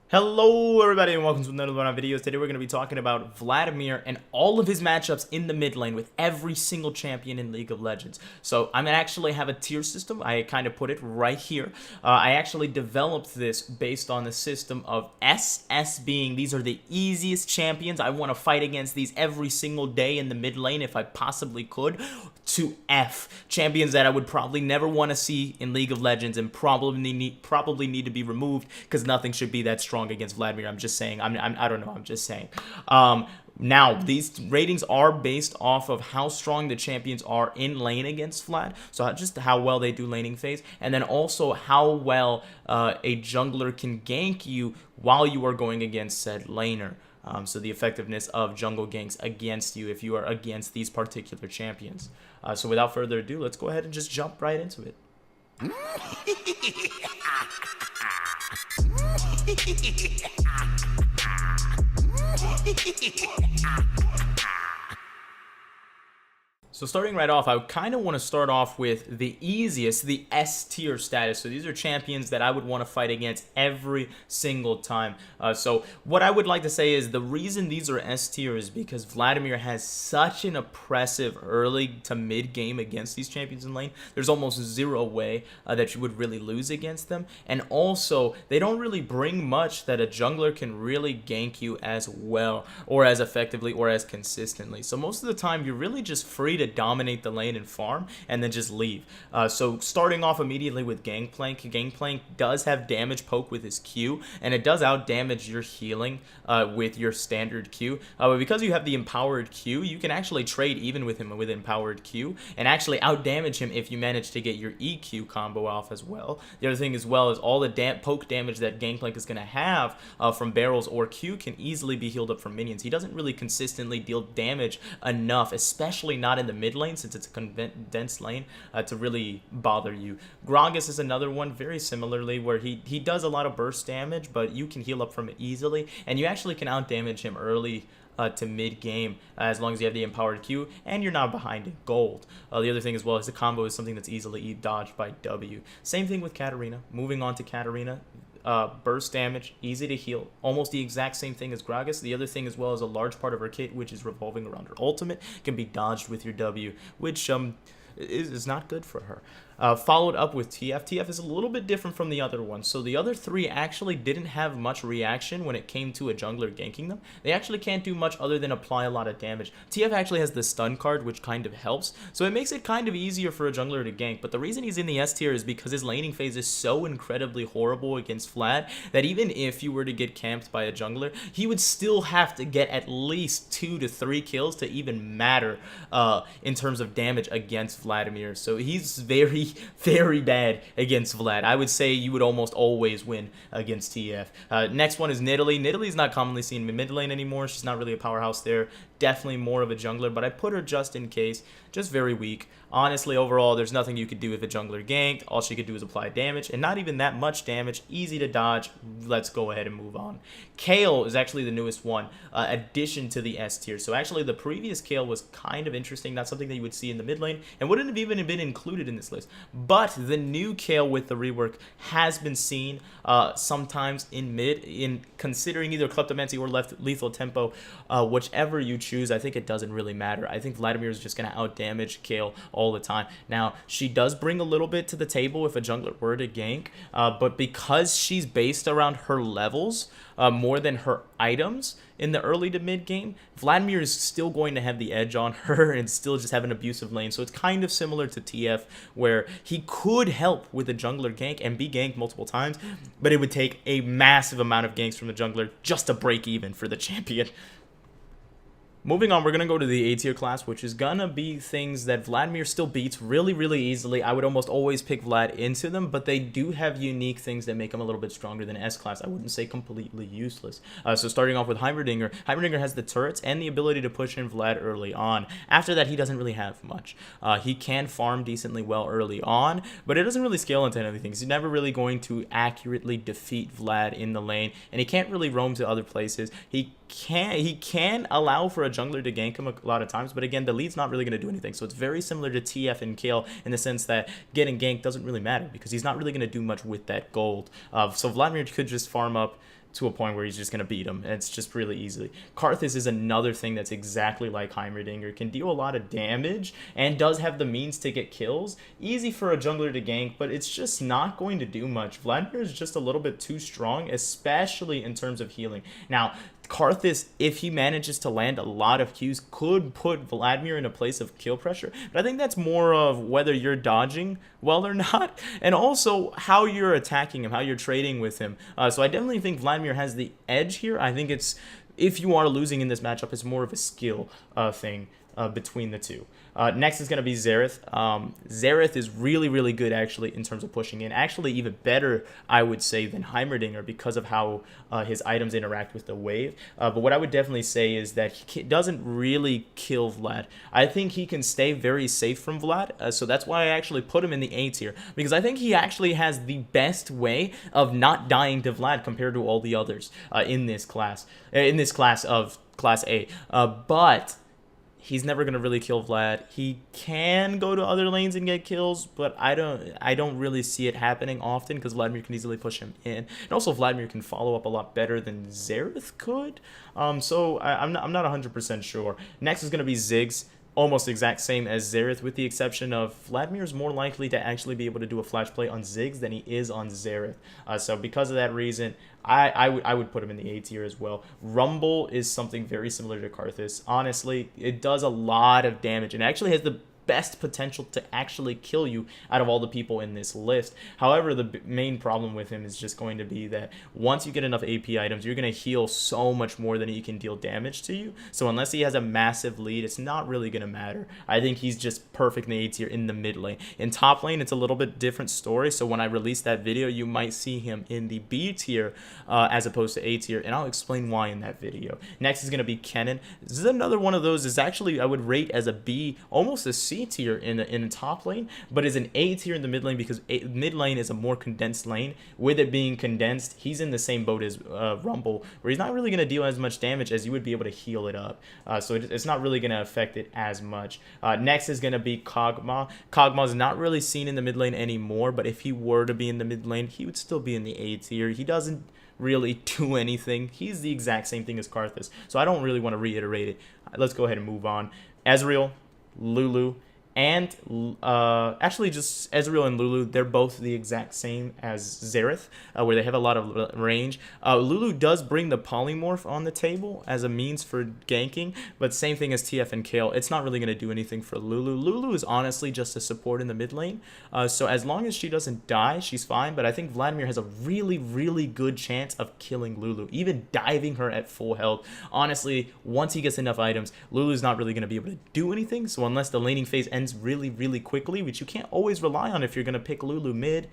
Hello everybody and welcome to another one of our videos. Today we're going to be talking about Vladimir and all of his matchups in the mid lane with every single champion in League of Legends. So I'm going to actually have a tier system. I kind of put it right here. I actually developed this based on the system of SS being these are the easiest champions. I want to fight against these every single day in the mid lane if I possibly could, to F, champions that I would probably never want to see in League of Legends and probably need to be removed because nothing should be that strong against Vladimir. I'm just saying. I don't know. I'm just saying. Now, these ratings are based off of how strong the champions are in lane against Vlad, so just how well they do laning phase, and then also how well a jungler can gank you while you are going against said laner. So the effectiveness of jungle ganks against you if you are against these particular champions. So without further ado, let's go ahead and just jump right into it. So starting right off, I kind of want to start off with the easiest, the S tier status. So these are champions that I would want to fight against every single time. So what I would like to say is the reason these are S tier is because Vladimir has such an oppressive early to mid game against these champions in lane. There's almost zero way that you would really lose against them. And also, they don't really bring much that a jungler can really gank you as well, or as effectively, or as consistently. So most of the time, you're really just free to dominate the lane and farm and then just leave. So starting off immediately with Gangplank does have damage poke with his Q, and it does out damage your healing with your standard Q. But because you have the empowered Q, you can actually trade even with him with empowered Q and actually out damage him if you manage to get your EQ combo off as well. The other thing as well is all the poke damage that Gangplank is going to have from barrels or Q can easily be healed up from minions. He doesn't really consistently deal damage enough, especially not in the mid lane since it's a condensed lane, to really bother you. Gragas is another one very similarly where he does a lot of burst damage, but you can heal up from it easily, and you actually can out damage him early to mid game as long as you have the empowered Q and you're not behind in gold. The other thing as well is the combo is something that's easily dodged by W. Same thing with Katarina. Moving on to Katarina. Burst damage, easy to heal, almost the exact same thing as Gragas. The other thing as well is a large part of her kit, which is revolving around her ultimate, can be dodged with your W, which is not good for her. Followed up with TF. TF is a little bit different from the other ones. So the other three actually didn't have much reaction when it came to a jungler ganking them. They actually can't do much other than apply a lot of damage. TF actually has the stun card, which kind of helps. So it makes it kind of easier for a jungler to gank. But the reason he's in the S tier is because his laning phase is so incredibly horrible against Vlad that even if you were to get camped by a jungler, he would still have to get at least 2 to 3 kills to even matter in terms of damage against Vladimir. So he's very bad against Vlad. I would say you would almost always win against TF. Next one is Nidalee. Nidalee's not commonly seen in mid lane anymore. She's not really a powerhouse there. Definitely more of a jungler, but I put her just in case. Just very weak. Honestly, overall, there's nothing you could do if a jungler ganked. All she could do is apply damage, and not even that much damage. Easy to dodge. Let's go ahead and move on. Kayle is actually the newest one, addition to the S tier. So actually, the previous Kayle was kind of interesting. Not something that you would see in the mid lane, and wouldn't have even been included in this list. But the new Kayle with the rework has been seen sometimes in mid, in considering either Kleptomancy or lethal tempo, whichever you choose. I think it doesn't really matter. I think Vladimir is just going to out-damage Kayle all the time. Now, she does bring a little bit to the table if a jungler were to gank, but because she's based around her levels more than her items in the early to mid game, Vladimir is still going to have the edge on her and still just have an abusive lane. So it's kind of similar to TF, where he could help with a jungler gank and be ganked multiple times, but it would take a massive amount of ganks from the jungler just to break even for the champion. Moving on, we're going to go to the A tier class, which is going to be things that Vladimir still beats really easily. I would almost always pick Vlad into them, but they do have unique things that make them a little bit stronger than S class. I wouldn't say completely useless. So starting off with Heimerdinger. Heimerdinger has the turrets and the ability to push in Vlad early on. After that, he doesn't really have much. He can farm decently well early on, but it doesn't really scale into anything. He's never really going to accurately defeat Vlad in the lane, and he can't really roam to other places. He can allow for a jungler to gank him a lot of times, but again, the lead's not really going to do anything. So it's very similar to TF and Kayle in the sense that getting ganked doesn't really matter because he's not really going to do much with that gold. So Vladimir could just farm up to a point where he's just going to beat him. It's just really easily. Karthus is another thing that's exactly like Heimerdinger. Can deal a lot of damage and does have the means to get kills. Easy for a jungler to gank, but it's just not going to do much. Vladimir is just a little bit too strong, especially in terms of healing. Now, Karthus, if he manages to land a lot of Qs, could put Vladimir in a place of kill pressure. But I think that's more of whether you're dodging well or not, and also how you're attacking him, how you're trading with him. So I definitely think Vladimir has the edge here. I think it's, if you are losing in this matchup, it's more of a skill thing between the two. Next is going to be Xerath. Xerath is really, really good, actually, in terms of pushing in. Actually, even better, I would say, than Heimerdinger because of how his items interact with the wave. But what I would definitely say is that he doesn't really kill Vlad. I think he can stay very safe from Vlad, so that's why I actually put him in the A tier, because I think he actually has the best way of not dying to Vlad compared to all the others in this class of Class A. But he's never going to really kill Vlad. He can go to other lanes and get kills, but I don't really see it happening often because Vladimir can easily push him in. And also Vladimir can follow up a lot better than Xerath could. So I'm not 100% sure. Next is going to be Ziggs. Almost exact same as Xerath, with the exception of Vladimir is more likely to actually be able to do a flash play on Ziggs than he is on Xerath. So because of that reason, I would put him in the A tier as well. Rumble is something very similar to Karthus. Honestly, it does a lot of damage and actually has the best potential to actually kill you out of all the people in this list. However, the main problem with him is just going to be that once you get enough AP items, you're going to heal so much more than he can deal damage to you. So unless he has a massive lead, it's not really going to matter. I think he's just perfect in the A tier in the mid lane. In top lane, it's a little bit different story. So when I release that video, you might see him in the B tier as opposed to A tier, and I'll explain why in that video. Next is going to be Kennen. This is another one of those. Is actually I would rate as a B, almost a C tier in the top lane, but is an A tier in the mid lane because mid lane is a more condensed lane. With it being condensed, he's in the same boat as Rumble, where he's not really going to deal as much damage as you would be able to heal it up. So it's not really going to affect it as much. Next is going to be Kog'Maw. Kog'Maw is not really seen in the mid lane anymore, but if he were to be in the mid lane, he would still be in the A tier. He doesn't really do anything. He's the exact same thing as Karthus, so I don't really want to reiterate it. Let's go ahead and move on. Ezreal, Lulu, and actually just Ezreal and Lulu, they're both the exact same as Xerath, where they have a lot of range. Lulu does bring the polymorph on the table as a means for ganking, but same thing as TF and Kale. It's not really going to do anything for Lulu. Lulu is honestly just a support in the mid lane, so as long as she doesn't die, she's fine, but I think Vladimir has a really, really good chance of killing Lulu, even diving her at full health. Honestly, once he gets enough items, Lulu's not really going to be able to do anything, so unless the laning phase ends really, really quickly, which you can't always rely on if you're going to pick Lulu mid,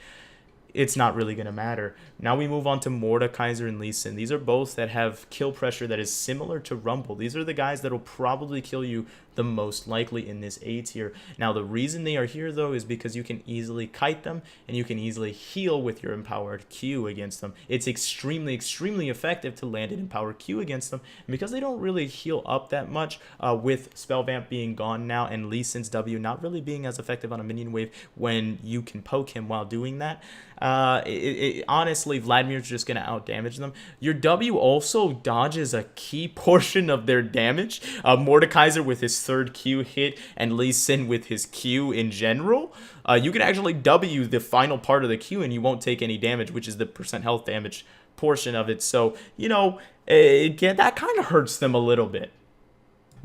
it's not really going to matter. Now we move on to Mordekaiser and Lee Sin. These are both that have kill pressure that is similar to Rumble. These are the guys that will probably kill you the most likely in this A tier. Now the reason they are here though is because you can easily kite them and you can easily heal with your empowered Q against them. It's extremely, extremely effective to land an empowered Q against them, and because they don't really heal up that much with Spell Vamp being gone now and Lee Sin's W not really being as effective on a minion wave when you can poke him while doing that, honestly, Vladimir's just going to outdamage them. Your W also dodges a key portion of their damage. Mordekaiser with his third Q hit and Lee Sin with his Q in general. You can actually W the final part of the Q and you won't take any damage, which is the percent health damage portion of it. So, you know, that kind of hurts them a little bit.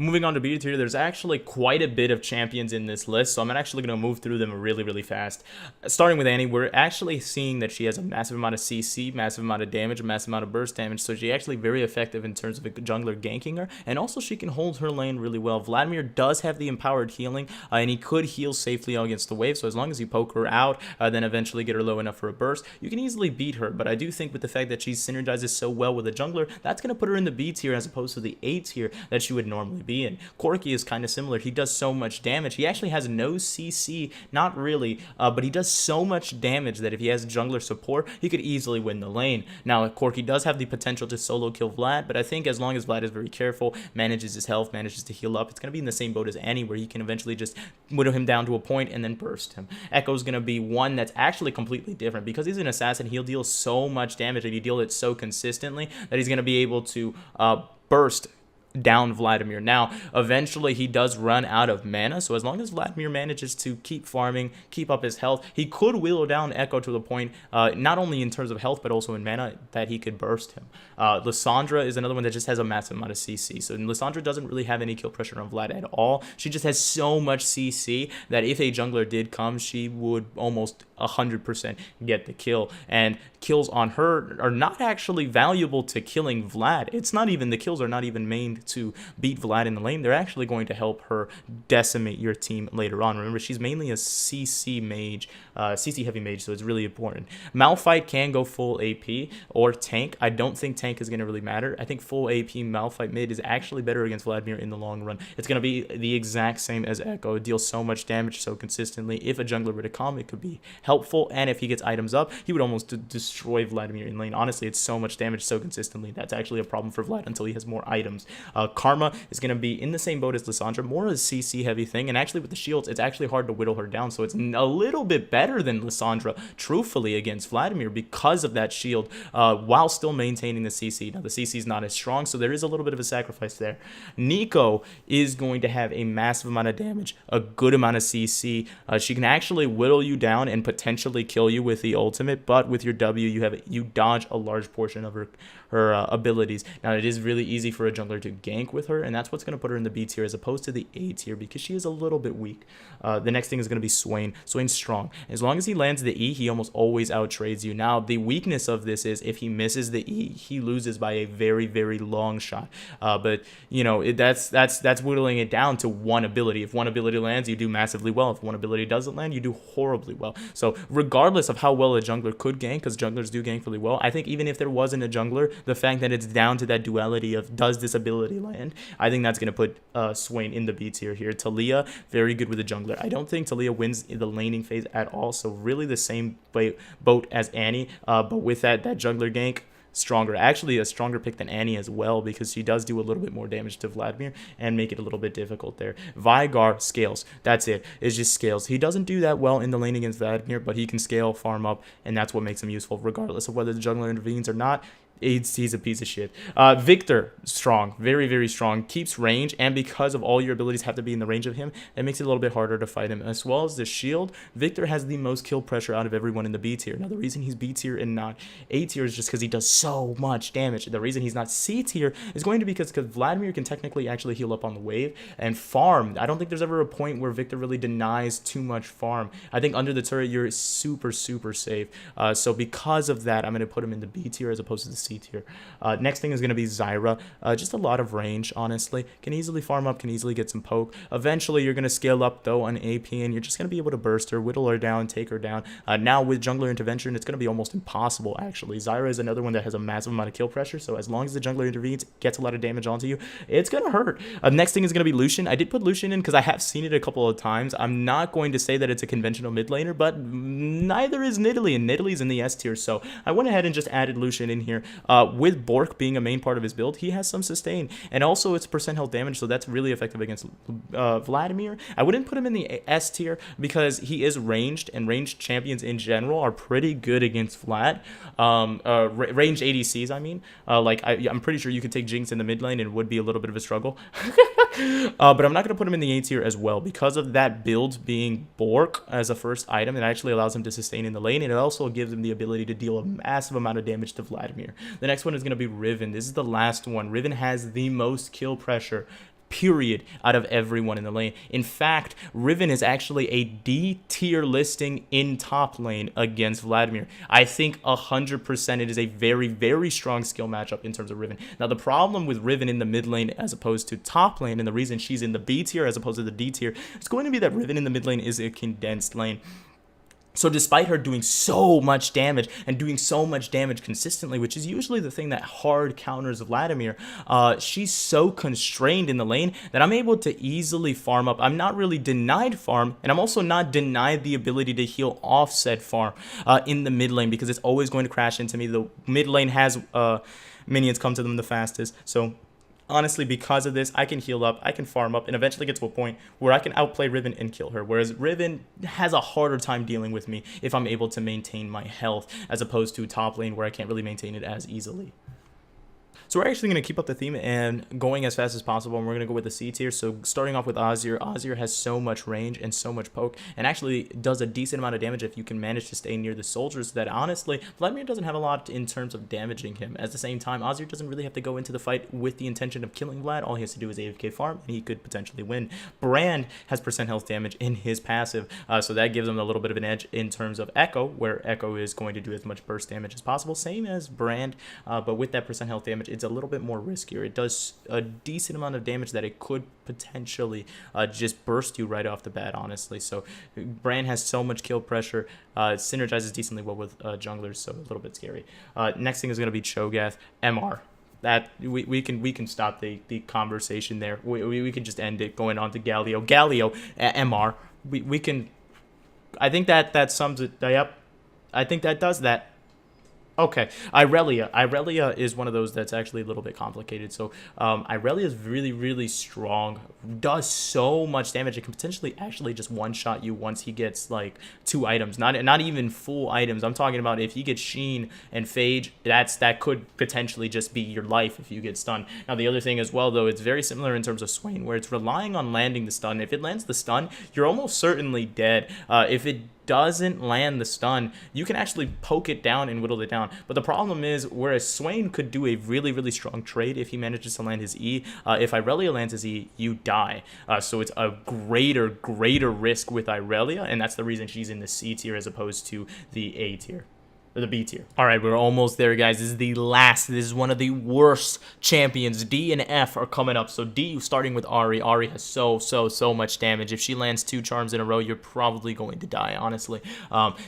Moving on to B tier, there's actually quite a bit of champions in this list, so I'm actually going to move through them really, really fast. Starting with Annie, we're actually seeing that she has a massive amount of CC, massive amount of damage, a massive amount of burst damage, so she's actually very effective in terms of a jungler ganking her, and also she can hold her lane really well. Vladimir does have the empowered healing, and he could heal safely against the wave, so as long as you poke her out, then eventually get her low enough for a burst, you can easily beat her. But I do think with the fact that she synergizes so well with a jungler, that's going to put her in the B tier as opposed to the A tier that she would normally be in. Corki is kind of similar. He does so much damage. He actually has no CC, not really, but he does so much damage that if he has jungler support, he could easily win the lane. Now, Corki does have the potential to solo kill Vlad, but I think as long as Vlad is very careful, manages his health, manages to heal up, it's going to be in the same boat as Annie, where he can eventually just whittle him down to a point and then burst him. Echo's going to be one that's actually completely different. Because he's an assassin, he'll deal so much damage and he deal it so consistently that he's going to be able to burst down Vladimir. Now, eventually he does run out of mana, so as long as Vladimir manages to keep farming, keep up his health, he could whittle down Echo to the point, not only in terms of health, but also in mana, that he could burst him. Lissandra is another one that just has a massive amount of CC, so Lissandra doesn't really have any kill pressure on Vlad at all. She just has so much CC that if a jungler did come, she would almost 100% get the kill, and kills on her are not actually valuable to killing Vlad. It's not even, the kills are not even made to beat Vlad in the lane. They're actually going to help her decimate your team later on. Remember, she's mainly a CC mage, CC heavy mage, so it's really important. Malphite can go full AP or tank. I don't think tank is going to really matter. I think full AP Malphite mid is actually better against Vladimir in the long run. It's going to be the exact same as Echo. It deals so much damage so consistently. If a jungler were to come, it could be helpful, and if he gets items up, he would almost destroy Vladimir in lane. Honestly, it's so much damage so consistently. That's actually a problem for Vlad until he has more items. Karma is going to be in the same boat as Lissandra, more a CC heavy thing, and actually with the shields, it's actually hard to whittle her down, so it's a little bit better than Lissandra, truthfully, against Vladimir because of that shield, while still maintaining the CC. Now, the CC is not as strong, so there is a little bit of a sacrifice there. Nico is going to have a massive amount of damage, a good amount of CC. She can actually whittle you down and potentially kill you with the ultimate, but with your W, you dodge a large portion of her abilities. Now, it is really easy for a jungler to gank with her, and that's what's going to put her in the B tier as opposed to the A tier, because she is a little bit weak. The next thing is going to be Swain. Swain's strong. As long as he lands the E, he almost always outtrades you. Now, the weakness of this is if he misses the E, he loses by a very, very long shot. But, you know, that's whittling it down to one ability. If one ability lands, you do massively well. If one ability doesn't land, you do horribly well. So regardless of how well a jungler could gank, because junglers do gank really well, I think even if there wasn't a jungler, the fact that it's down to that duality of does this ability land, I think that's going to put Swain in the B tier here. Talia, very good with the jungler. I don't think Talia wins in the laning phase at all, so really the same boat as Annie, but with that jungler gank, stronger. Actually, a stronger pick than Annie as well, because she does do a little bit more damage to Vladimir and make it a little bit difficult there. Vigar scales. That's it. It's just scales. He doesn't do that well in the lane against Vladimir, but he can scale, farm up, and that's what makes him useful regardless of whether the jungler intervenes or not. He's a piece of shit. Victor, strong, very, very strong, keeps range, and because of all your abilities have to be in the range of him, that makes it a little bit harder to fight him. As well as the shield, Victor has the most kill pressure out of everyone in the B tier. Now, the reason he's B tier and not A tier is just because he does so much damage. The reason he's not C tier is going to be because Vladimir can technically actually heal up on the wave and farm. I don't think there's ever a point where Victor really denies too much farm. I think under the turret, you're super, super safe. So because of that, I'm going to put him in the B tier as opposed to the C tier. Next thing is going to be Zyra. Just a lot of range, honestly. Can easily farm up, can easily get some poke. Eventually, you're going to scale up, though, on AP, and you're just going to be able to burst her, whittle her down, take her down. Now, with jungler intervention, it's going to be almost impossible, actually. Zyra is another one that has a massive amount of kill pressure, so as long as the jungler intervenes, gets a lot of damage onto you, it's going to hurt. Next thing is going to be Lucian. I did put Lucian in because I have seen it a couple of times. I'm not going to say that it's a conventional mid laner, but neither is Nidalee, and Nidalee's in the S tier, so I went ahead and just added Lucian in here. With Bork being a main part of his build, he has some sustain, and also it's percent health damage, so that's really effective against Vladimir. I wouldn't put him in the S tier because he is ranged, and ranged champions in general are pretty good against Vlad. Ranged ADCs, I mean. I'm pretty sure you could take Jinx in the mid lane and it would be a little bit of a struggle. But I'm not going to put him in the A tier as well because of that build being Bork as a first item. It actually allows him to sustain in the lane, and it also gives him the ability to deal a massive amount of damage to Vladimir. The next one is going to be Riven. This is the last one. Riven has the most kill pressure, period, out of everyone in the lane. In fact, Riven is actually a D tier listing in top lane against Vladimir. I think 100% it is a very, very strong skill matchup in terms of Riven. Now, the problem with Riven in the mid lane as opposed to top lane, and the reason she's in the B tier as opposed to the D tier, is going to be that Riven in the mid lane is a condensed lane. So despite her doing so much damage and doing so much damage consistently, which is usually the thing that hard counters Vladimir, she's so constrained in the lane that I'm able to easily farm up. I'm not really denied farm, and I'm also not denied the ability to heal off said farm in the mid lane, because it's always going to crash into me. The mid lane has minions come to them the fastest, so honestly, because of this, I can heal up, I can farm up, and eventually get to a point where I can outplay Riven and kill her. Whereas Riven has a harder time dealing with me if I'm able to maintain my health, as opposed to top lane where I can't really maintain it as easily. So we're actually going to keep up the theme and going as fast as possible, and we're going to go with the C tier. So starting off with Azir. Azir has so much range and so much poke, and actually does a decent amount of damage if you can manage to stay near the soldiers. That honestly, Vladimir doesn't have a lot in terms of damaging him. At the same time, Azir doesn't really have to go into the fight with the intention of killing Vlad. All he has to do is AFK farm, and he could potentially win. Brand has percent health damage in his passive, so that gives him a little bit of an edge in terms of Echo, where Echo is going to do as much burst damage as possible, same as Brand, but with that percent health damage, it's a little bit more riskier. It does a decent amount of damage that it could potentially just burst you right off the bat, honestly. So Brand has so much kill pressure, synergizes decently well with junglers, so a little bit scary. Next thing is going to be Cho'Gath. MR. That we can stop the conversation there. We can just end it going on to Galio. Galio, MR. We can. I think that sums it. Yep. I think that does that. Okay, Irelia. Irelia is one of those that's actually a little bit complicated. So Irelia is really, really strong. Does so much damage. It can potentially actually just one-shot you once he gets like 2 items. Not even full items. I'm talking about if he gets Sheen and Phage, that could potentially just be your life if you get stunned. Now the other thing as well, though, it's very similar in terms of Swain, where it's relying on landing the stun. If it lands the stun, you're almost certainly dead. If it doesn't land the stun, you can actually poke it down and whittle it down. But the problem is, whereas Swain could do a really, really strong trade if he manages to land his E, if Irelia lands his E, you die. So it's a greater risk with Irelia, and that's the reason she's in the C tier as opposed to the A tier. Or the B tier. All right, we're almost there, guys. This is the last. This is one of the worst champions. D and F are coming up. So D, starting with Ahri. Ahri has so much damage. If she lands 2 charms in a row, you're probably going to die, honestly.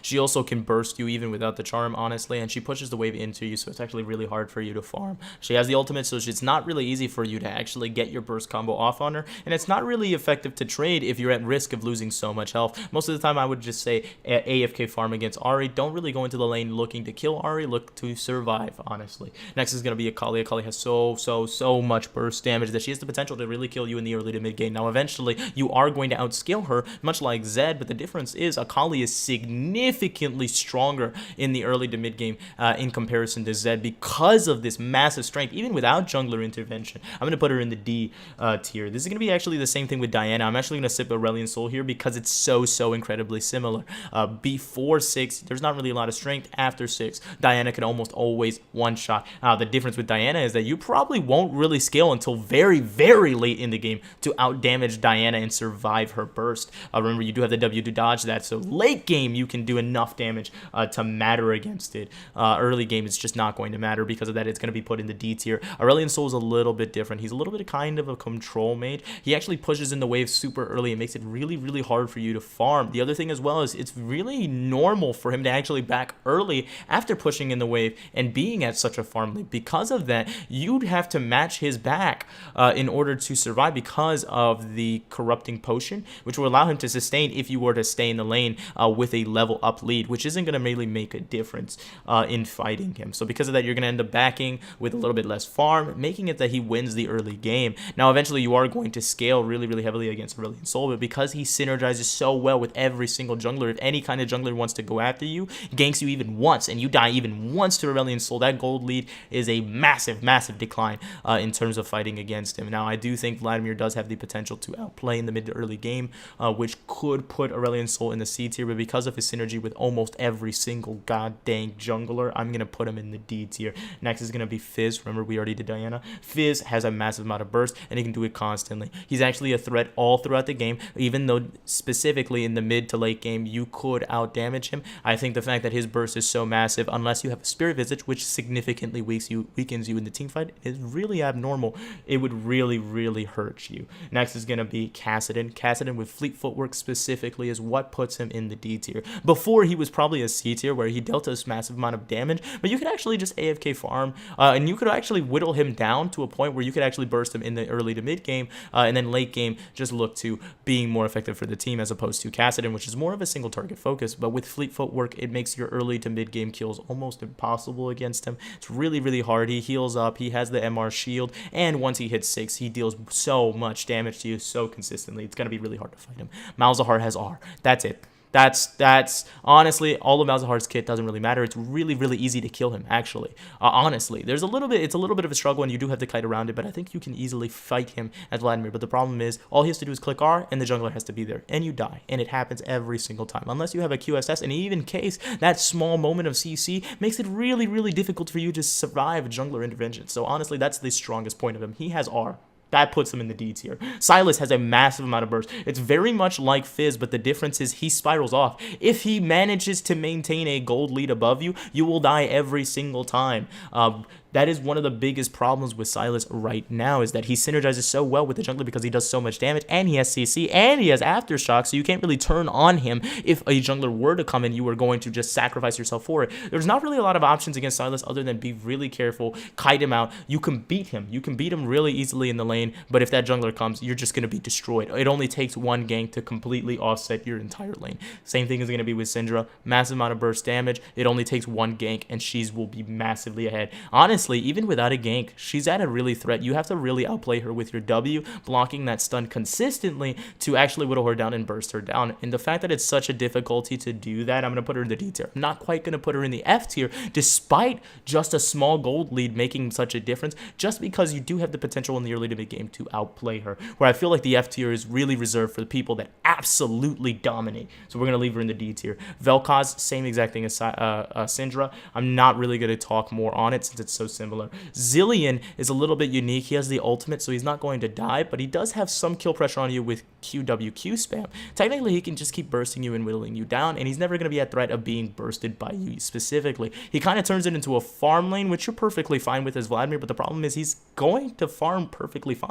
She also can burst you even without the charm, honestly, and she pushes the wave into you, so it's actually really hard for you to farm. She has the ultimate, so it's not really easy for you to actually get your burst combo off on her, and it's not really effective to trade if you're at risk of losing so much health. Most of the time, I would just say AFK farm against Ahri. Don't really go into the lane looking to kill Ahri, look to survive, honestly. Next is going to be Akali. Akali has so much burst damage that she has the potential to really kill you in the early to mid game. Now, eventually, you are going to outscale her, much like Zed, but the difference is Akali is significantly stronger in the early to mid game in comparison to Zed because of this massive strength, even without jungler intervention. I'm going to put her in the D tier. This is going to be actually the same thing with Diana. I'm actually going to sip Aurelion Sol here because it's so incredibly similar. Before 6, there's not really a lot of strength. After 6, Diana can almost always one-shot. The difference with Diana is that you probably won't really scale until very late in the game to out-damage Diana and survive her burst. Remember, you do have the W to dodge that, so late game you can do enough damage to matter against it. Early game it's just not going to matter. Because of that, it's going to be put in the D tier. Aurelion Sol is a little bit different. He's a little bit kind of a control mage. He actually pushes in the wave super early and makes it really hard for you to farm. The other thing as well is it's really normal for him to actually back early after pushing in the wave and being at such a farm lead. Because of that, you'd have to match his back in order to survive because of the corrupting potion, which will allow him to sustain if you were to stay in the lane with a level up lead, which isn't going to really make a difference in fighting him. So because of that, you're going to end up backing with a little bit less farm, making it that he wins the early game. Now, eventually, you are going to scale really heavily against Aurelion Sol, but because he synergizes so well with every single jungler, if any kind of jungler wants to go after you, ganks you even once, and you die even once to Aurelion Sol, that gold lead is a massive decline in terms of fighting against him. Now, I do think Vladimir does have the potential to outplay in the mid to early game, which could put Aurelion Sol in the C tier, but because of his synergy with almost every single god dang jungler, I'm going to put him in the D tier. Next is going to be Fizz. Remember, we already did Diana. Fizz has a massive amount of burst, and he can do it constantly. He's actually a threat all throughout the game, even though specifically in the mid to late game, you could out damage him. I think the fact that his burst is so massive. Unless you have a Spirit Visage, which significantly weakens you in the team fight, is really abnormal. It would really, really hurt you. Next is going to be Kassadin. Kassadin with Fleet Footwork specifically is what puts him in the D tier. Before, he was probably a C tier where he dealt us massive amount of damage, but you could actually just AFK farm, and you could actually whittle him down to a point where you could actually burst him in the early to mid game, and then late game just look to being more effective for the team as opposed to Kassadin, which is more of a single target focus. But with Fleet Footwork, it makes your early to mid game kills almost impossible against him. It's really, really hard. He heals up, he has the MR shield, and once he hits 6, he deals so much damage to you so consistently. It's going to be really hard to fight him. Malzahar has R. That's it. That's honestly, all of Malzahar's kit doesn't really matter. It's really, really easy to kill him, actually. Honestly, it's a little bit of a struggle, and you do have to kite around it, but I think you can easily fight him as Vladimir. But the problem is, all he has to do is click R, and the jungler has to be there, and you die. And it happens every single time, unless you have a QSS, and even in case, that small moment of CC makes it really, really difficult for you to survive jungler intervention. So honestly, that's the strongest point of him. He has R. That puts him in the D tier. Sylas has a massive amount of burst. It's very much like Fizz, but the difference is he spirals off. If he manages to maintain a gold lead above you, you will die every single time. That is one of the biggest problems with Sylas right now, is that he synergizes so well with the jungler because he does so much damage, and he has CC, and he has Aftershock, so you can't really turn on him. If a jungler were to come in, you are going to just sacrifice yourself for it. There's not really a lot of options against Sylas other than be really careful, kite him out. You can beat him. You can beat him really easily in the lane, but if that jungler comes, you're just going to be destroyed. It only takes one gank to completely offset your entire lane. Same thing is going to be with Syndra. Massive amount of burst damage. It only takes one gank, and she will be massively ahead. Honestly, even without a gank, she's at a really threat. You have to really outplay her with your W, blocking that stun consistently to actually whittle her down and burst her down. And the fact that it's such a difficulty to do that, I'm going to put her in the D tier. I'm not quite going to put her in the F tier, despite just a small gold lead making such a difference, just because you do have the potential in the early to mid game to outplay her, where I feel like the F tier is really reserved for the people that absolutely dominate. So we're going to leave her in the D tier. Vel'Koz, same exact thing as Syndra. I'm not really going to talk more on it since it's so similar. Zilean is a little bit unique. He has the ultimate, so he's not going to die, but he does have some kill pressure on you with QWQ spam. Technically, he can just keep bursting you and whittling you down, and he's never going to be at threat of being bursted by you specifically. He kind of turns it into a farm lane, which you're perfectly fine with as Vladimir, but the problem is he's going to farm perfectly fine.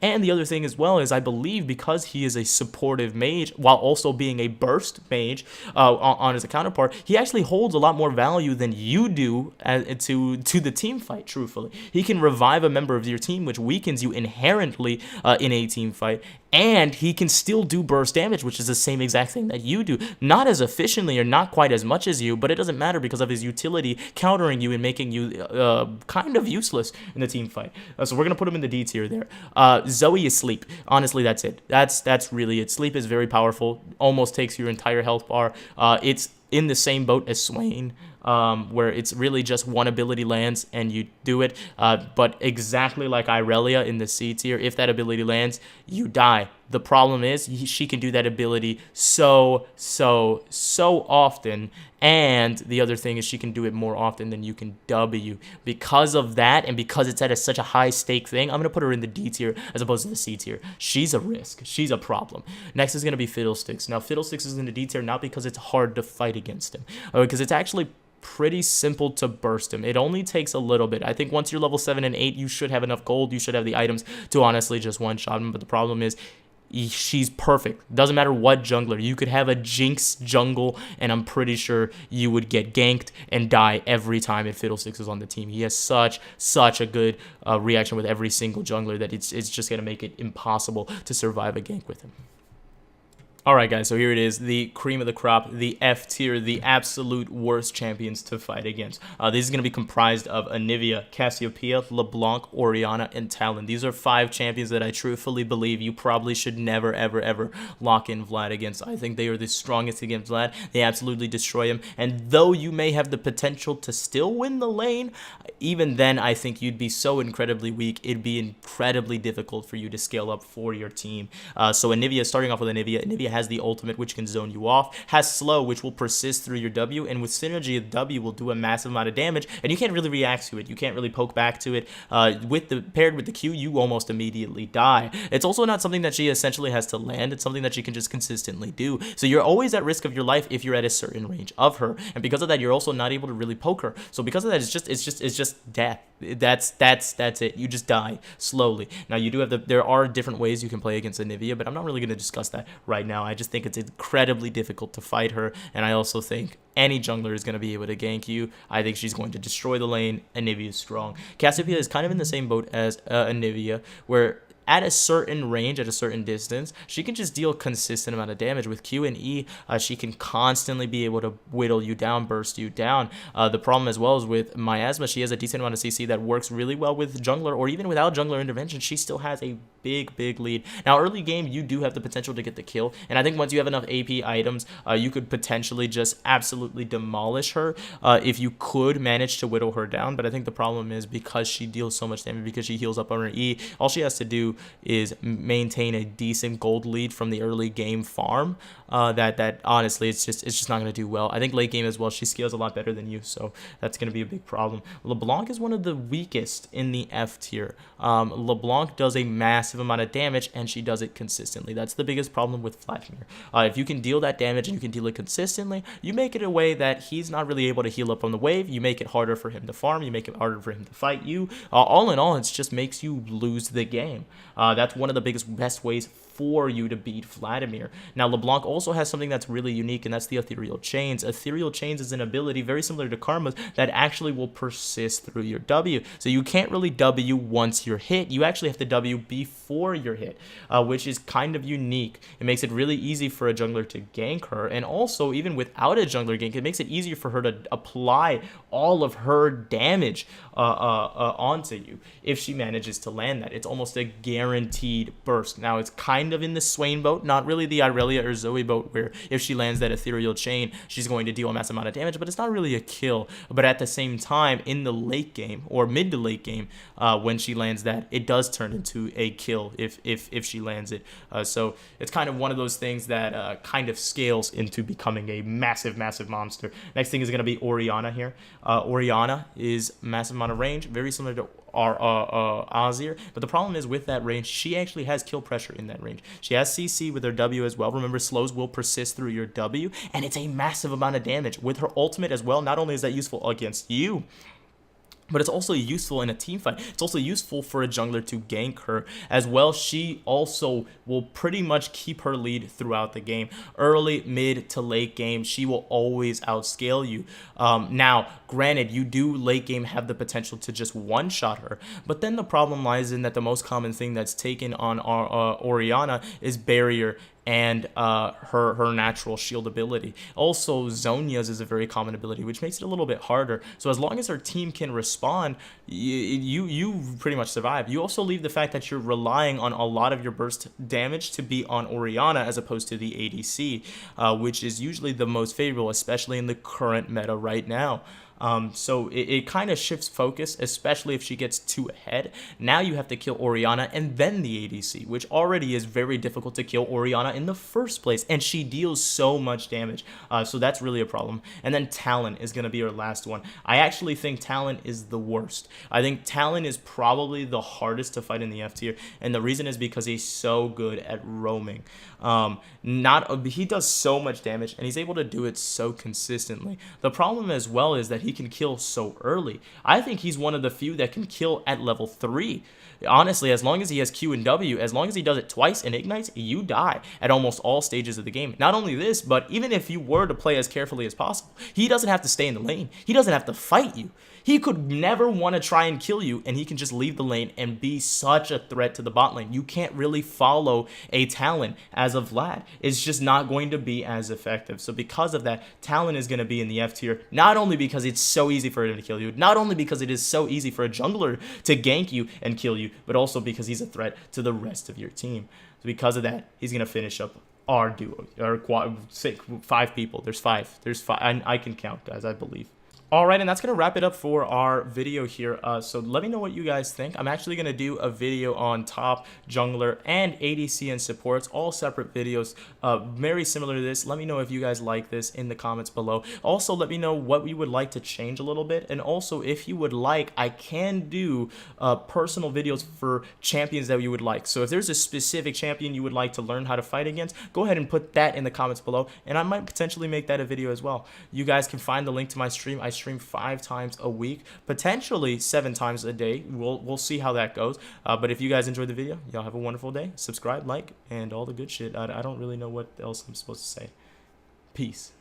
And the other thing as well is, I believe, because he is a supportive mage, while also being a burst mage on his counterpart, he actually holds a lot more value than you do to the team fight, truthfully. He can revive a member of your team, which weakens you inherently in a team fight, and he can still do burst damage, which is the same exact thing that you do. Not as efficiently or not quite as much as you, but it doesn't matter because of his utility countering you and making you kind of useless in the team fight. So we're going to put him in the D tier there. Zoe is Sleep. Honestly, that's it. That's really it. Sleep is very powerful. Almost takes your entire health bar. It's in the same boat as Swain, where it's really just one ability lands and you do it, but exactly like Irelia in the C tier, if that ability lands, you die. The problem is she can do that ability so often, and the other thing is she can do it more often than you can W. Because of that, and because it's at such a high stake thing, I'm going to put her in the D tier as opposed to the C tier. She's a risk. She's a problem. Next is going to be Fiddlesticks. Now, Fiddlesticks is in the D tier not because it's hard to fight against him, because it's actually pretty simple to burst him. It only takes a little bit. I think once you're level 7 and 8, you should have enough gold. You should have the items to honestly just one-shot him, but the problem is she's perfect. Doesn't matter what jungler. You could have a Jinx jungle, and I'm pretty sure you would get ganked and die every time if Fiddlesticks is on the team. He has such a good reaction with every single jungler that it's just going to make it impossible to survive a gank with him. Alright guys, so here it is, the cream of the crop, the F tier, the absolute worst champions to fight against. This is going to be comprised of Anivia, Cassiopeia, LeBlanc, Orianna, and Talon. These are 5 champions that I truthfully believe you probably should never, ever lock in Vlad against. I think they are the strongest against Vlad. They absolutely destroy him, and though you may have the potential to still win the lane, even then I think you'd be so incredibly weak, it'd be incredibly difficult for you to scale up for your team. So Anivia, starting off with Anivia has the ultimate, which can zone you off, has slow, which will persist through your W, and with synergy, the W will do a massive amount of damage, and you can't really react to it. You can't really poke back to it. Paired with the Q, you almost immediately die. It's also not something that she essentially has to land. It's something that she can just consistently do. So you're always at risk of your life if you're at a certain range of her, and because of that, you're also not able to really poke her. So because of that, it's just death. That's it. You just die slowly. Now you do have there are different ways you can play against Anivia, but I'm not really going to discuss that right now. I just think it's incredibly difficult to fight her, and I also think any jungler is going to be able to gank you. I think she's going to destroy the lane. Anivia is strong. Cassiopeia is kind of in the same boat as Anivia, where at a certain range, at a certain distance, she can just deal a consistent amount of damage. With Q and E, she can constantly be able to whittle you down, burst you down. The problem as well is with Miasma, she has a decent amount of CC that works really well with jungler, or even without jungler intervention, she still has a big lead. Now, early game, you do have the potential to get the kill, and I think once you have enough AP items, you could potentially just absolutely demolish her if you could manage to whittle her down. But I think the problem is because she deals so much damage, because she heals up on her E, all she has to do is maintain a decent gold lead from the early game farm. That honestly, it's just not going to do well. I think late game as well, she scales a lot better than you, so that's going to be a big problem. LeBlanc is one of the weakest in the F tier. LeBlanc does a massive amount of damage, and she does it consistently. That's the biggest problem with Vladimir. If you can deal that damage and you can deal it consistently, you make it a way that he's not really able to heal up on the wave. You make it harder for him to farm. You make it harder for him to fight you. All in all, it just makes you lose the game. That's one of the best ways for you to beat Vladimir. Now, LeBlanc also has something that's really unique, and that's the Ethereal Chains. Ethereal Chains is an ability very similar to Karma's that actually will persist through your W. So you can't really W once you're hit. You actually have to W before you're hit, which is kind of unique. It makes it really easy for a jungler to gank her, and also, even without a jungler gank, it makes it easier for her to apply all of her damage onto you if she manages to land that. It's almost a guaranteed burst. Now, it's kind of in the Swain boat, not really the Irelia or Zoe boat, where if she lands that Ethereal Chain, she's going to deal a massive amount of damage, but it's not really a kill. But at the same time, in the late game, or mid to late game, when she lands that, it does turn into a kill if she lands it. So it's kind of one of those things that kind of scales into becoming a massive monster. Next thing is going to be Orianna here. Orianna is massive amount of range, very similar to Azir, but the problem is with that range, she actually has kill pressure in that range. She has CC with her W as well. Remember, slows will persist through your W, and it's a massive amount of damage. With her ultimate as well, not only is that useful against you, but it's also useful in a team fight. It's also useful for a jungler to gank her as well. She also will pretty much keep her lead throughout the game. Early, mid to late game, she will always outscale you. Now, granted, you do late game have the potential to just one-shot her, but then the problem lies in that the most common thing that's taken on Orianna is barrier and her natural shield ability. Also, Zhonya's is a very common ability, which makes it a little bit harder. So as long as her team can respond, you pretty much survive. You also leave the fact that you're relying on a lot of your burst damage to be on Orianna as opposed to the ADC, which is usually the most favorable, especially in the current meta right now. So it kind of shifts focus, especially if she gets too ahead. Now you have to kill Orianna and then the ADC, which already is very difficult to kill Orianna in the first place, and she deals so much damage. So that's really a problem. And then Talon is going to be our last one. I actually think Talon is the worst. I think Talon is probably the hardest to fight in the F tier, and the reason is because he's so good at roaming. He does so much damage, and he's able to do it so consistently. The problem as well is that he can kill so early. I think he's one of the few that can kill at level 3. Honestly, as long as he has Q and W, as long as he does it twice and ignites, you die at almost all stages of the game. Not only this, but even if you were to play as carefully as possible, he doesn't have to stay in the lane. He doesn't have to fight you. He could never want to try and kill you, and he can just leave the lane and be such a threat to the bot lane. You can't really follow a Talon as of Vlad. It's just not going to be as effective. So because of that, Talon is going to be in the F tier, not only because it's so easy for him to kill you, not only because it is so easy for a jungler to gank you and kill you, but also because he's a threat to the rest of your team. So because of that, he's going to finish up our duo, our 5 people. There's five. I can count, guys, I believe. All right, and that's going to wrap it up for our video here. So let me know what you guys think. I'm actually going to do a video on top, jungler, and ADC and supports, all separate videos, very similar to this. Let me know if you guys like this in the comments below. Also, let me know what you would like to change a little bit. And also, if you would like, I can do personal videos for champions that you would like. So if there's a specific champion you would like to learn how to fight against, go ahead and put that in the comments below, and I might potentially make that a video as well. You guys can find the link to my stream. I stream 5 times a week, potentially 7 times a day. We'll see how that goes. But if you guys enjoyed the video, y'all have a wonderful day. Subscribe, like, and all the good shit. I don't really know what else I'm supposed to say. Peace.